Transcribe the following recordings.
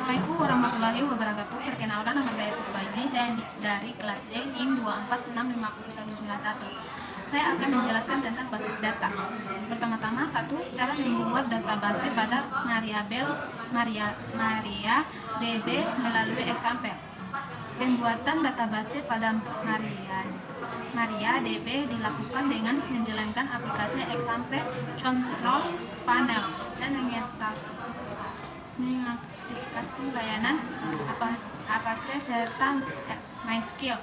Assalamualaikum warahmatullahi wabarakatuh. Perkenalkan, nama saya Subaini. Saya dari kelas D NIM 2465191. Saya akan menjelaskan tentang basis data. Pertama-tama, cara membuat database pada MariaDB melalui example. Pembuatan database pada MariaDB dilakukan dengan menjalankan aplikasi example control panel dan mengaktifkan layanan Apache serta MySQL.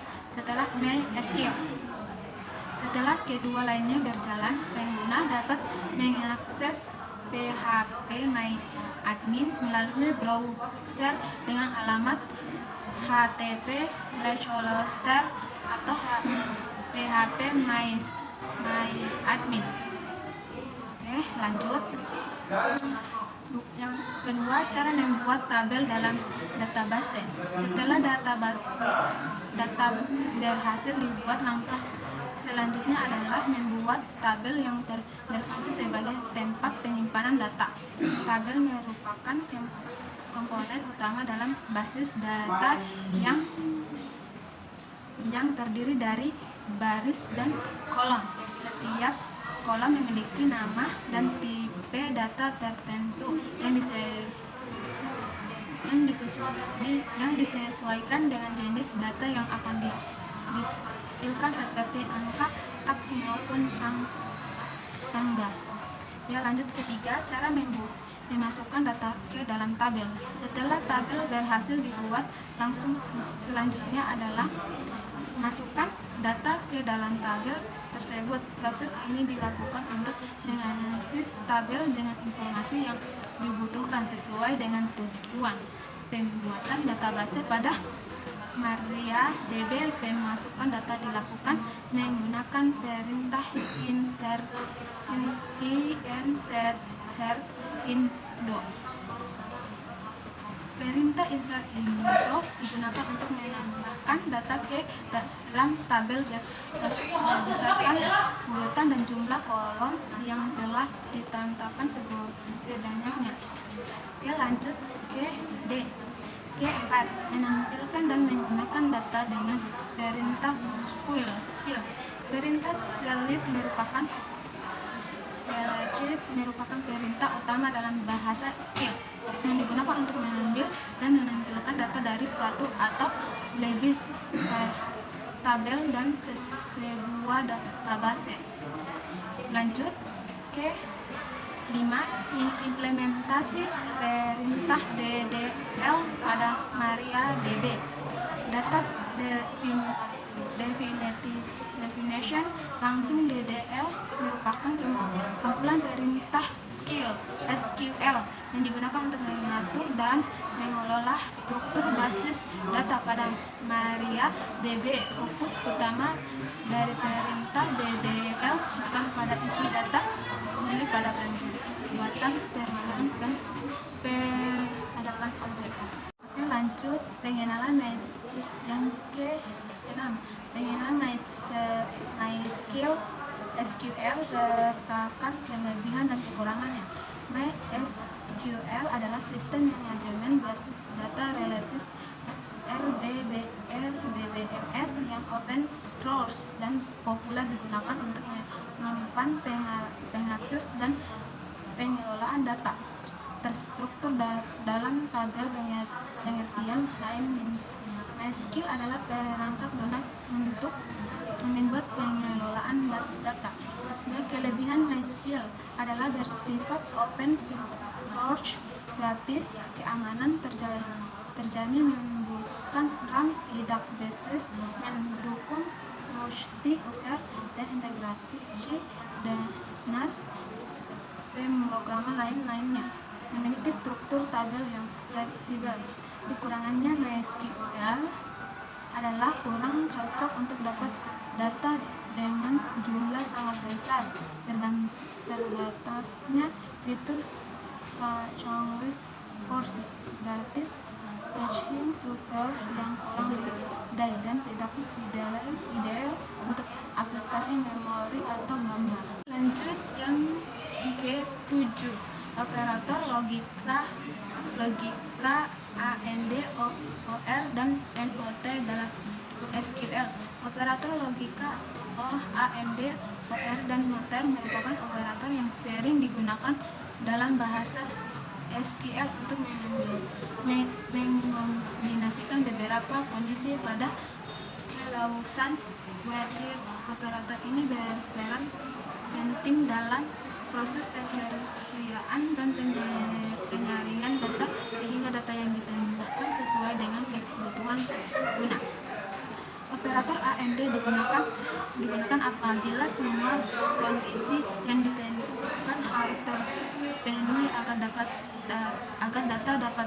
Setelah kedua lainnya berjalan, pengguna dapat mengakses phpMyAdmin melalui browser dengan alamat http:// atau phpMyAdmin. Oke, lanjut. Yang kedua, cara membuat tabel dalam database. Setelah data berhasil dibuat, langkah selanjutnya adalah membuat tabel yang berfungsi sebagai tempat penyimpanan data. Tabel merupakan komponen utama dalam basis data yang terdiri dari baris dan kolom. Setiap kolom memiliki nama dan tipe data tertentu yang disesuaikan dengan jenis data yang akan ditampilkan seperti angka, tab maupun tanggal. Ya, lanjut ketiga, cara memasukkan data ke dalam tabel. Setelah tabel berhasil dibuat, selanjutnya adalah masukkan data ke dalam tabel tersebut. Proses ini dilakukan untuk mengakses tabel dengan informasi yang dibutuhkan sesuai dengan tujuan pembuatan database pada MariaDB. Pemasukan data dilakukan menggunakan perintah insert indo. Perintah insert indo digunakan untuk menambahkan data ke dalam tabel berdasarkan urutan dan jumlah kolom yang telah ditetapkan sebanyaknya. Oke, lanjut ke D. Keempat, menampilkan dan menggunakan data dengan perintah SQL. Perintah select merupakan perintah utama dalam bahasa SQL yang digunakan untuk mengambil dan menampilkan data dari satu atau lebih tabel dan sebuah database. Lanjut ke 5. Implementasi perintah DDL pada MariaDB. Data definition langsung DDL merupakan kumpulan perintah SQL yang digunakan untuk mengatur dan mengelola struktur basis data pada MariaDB. Fokus utama dari perintah DDL bukan pada isi data, tetapi pada pembuatan permohonan dan penghadapan objek. Oke, lanjut pengenalan yang ke-6. Pengenalan MySQL sertakan kelebihan dan kekurangannya. MySQL adalah sistem manajemen basis data realistis RDBMS yang open source dan populer digunakan untuk menyimpan, pengakses, dan pengelolaan data terstruktur dalam tabel. Pengertian lain, MySQL adalah perangkat lunak untuk membuat pengelolaan basis data. Kelebihan MySQL adalah bersifat open source, gratis, keamanan terjamin, membutuhkan RAM, database mendukung multi-user, dan integrasi dengan pemrograman lainnya. Memiliki struktur tabel yang fleksibel. Kekurangannya, MySQL adalah kurang cocok untuk dapat data dengan jumlah sangat besar. Terbatasnya fitur caching porsi gratis, caching super yang kurang lidai, dan tidak ideal untuk aplikasi memori atau gambar. Lanjut yang ke-7, operator logika logika AND, OR, dan NOT dalam SQL. Operator logika AND, OR, dan NOT merupakan operator yang sering digunakan dalam bahasa SQL untuk mengombinasikan beberapa kondisi pada kelausan kuartil. Operator ini berperan penting dalam proses pencarian dan penyaringan data sehingga data yang ditambahkan sesuai dengan kebutuhan guna. Operator AND digunakan apabila semua kondisi yang ditentukan harus terpenuhi agar data dapat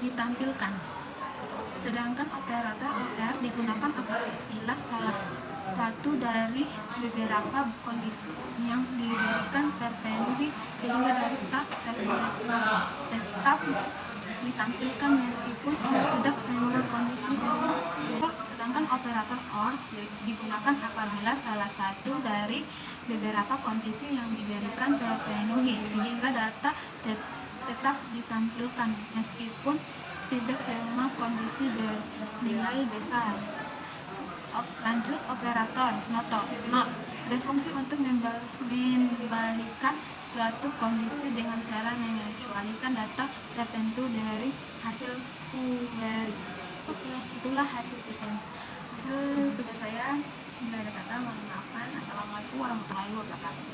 ditampilkan. Sedangkan operator OR digunakan apabila salah satu dari beberapa kondisi yang diberikan terpenuhi sehingga data tetap ditampilkan meskipun tidak semua kondisi terpenuhi. Sedangkan operator OR digunakan apabila salah satu dari beberapa kondisi yang diberikan terpenuhi sehingga data tetap ditampilkan meskipun tidak semua kondisi bernilai besar. Lanjut, operator not berfungsi untuk membalikan suatu kondisi dengan cara mengecualikan data tertentu dari hasil query. Oke, itulah hasil tugas saya. Bila ada kata, mohon maafkan. Assalamualaikum warahmatullahi wabarakatuh.